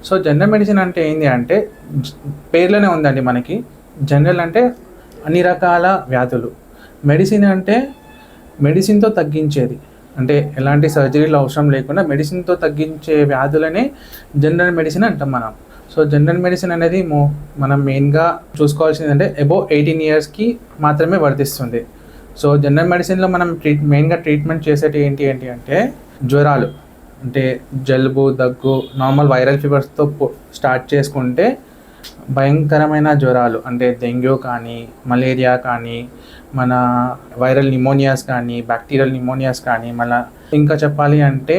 So general medicine అంటే ఏంటి అంటే పేర్లోనే ఉందండి మనకి. జనరల్ అంటే అన్ని రకాల వ్యాధులు, మెడిసిన్ అంటే మెడిసిన్తో తగ్గించేది, అంటే ఎలాంటి సర్జరీలు అవసరం లేకుండా మెడిసిన్తో తగ్గించే వ్యాధులనే జనరల్ మెడిసిన్ అంటాం మనం. సో జనరల్ మెడిసిన్ అనేది మనం మెయిన్గా చూసుకోవాల్సింది అంటే అబోవ్ 18 ఇయర్స్కి మాత్రమే వర్తిస్తుంది. సో జనరల్ మెడిసిన్లో మనం మెయిన్గా ట్రీట్మెంట్ చేసేటి ఏంటి అంటే జ్వరాలు, అంటే జలుబు, దగ్గు, నార్మల్ వైరల్ ఫీవర్స్తో స్టార్ట్ చేసుకుంటే భయంకరమైన జ్వరాలు అంటే డెంగ్యూ కానీ, మలేరియా కానీ, మన వైరల్ నిమోనియాస్ కానీ, బ్యాక్టీరియల్ నిమోనియాస్ కానీ, మళ్ళీ ఇంకా చెప్పాలి అంటే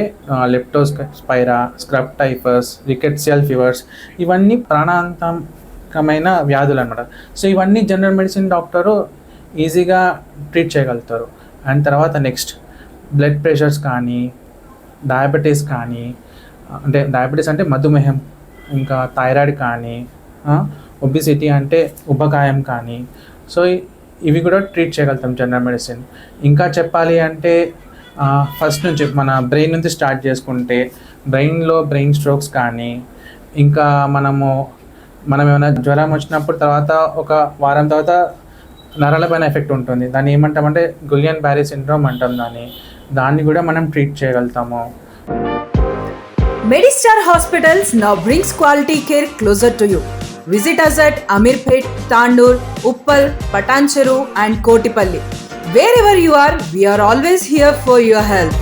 లెప్టోస్పైరా, స్క్రబ్ టైఫస్, రికెట్సియల్ ఫీవర్స్, ఇవన్నీ ప్రాణాంతకమైన వ్యాధులు అనమాట. సో ఇవన్నీ జనరల్ మెడిసిన్ డాక్టరు ఈజీగా ట్రీట్ చేయగలుగుతారు. అండ్ తర్వాత నెక్స్ట్ బ్లడ్ ప్రెషర్స్ కానీ, డయాబెటీస్ కానీ, అంటే డయాబెటీస్ అంటే మధుమేహం, ఇంకా థైరాయిడ్ కానీ, ఒబిసిటీ అంటే ఉబకాయం కానీ, సో ఇవి కూడా ట్రీట్ చేయగలుగుతాం జనరల్ మెడిసిన్. ఇంకా చెప్పాలి అంటే ఫస్ట్ నుంచి మన బ్రెయిన్ నుంచి స్టార్ట్ చేసుకుంటే బ్రెయిన్ స్ట్రోక్స్ కానీ, ఇంకా మనం ఏమైనా జ్వరం వచ్చినప్పుడు తర్వాత ఒక వారం తర్వాత నరాలపైన ఎఫెక్ట్ ఉంటుంది, దాన్ని ఏమంటామంటే గులియన్ బ్యారీ సిండ్రోమ్ అంటాం దాన్ని కూడా మనం ట్రీట్ చేయగలుగుతాము. Medistar Hospitals now brings quality care closer to you. Visit us at Amirpet, Tandur, Uppal, Patancheru and Kotipalli. Wherever you are, we are always here for your health.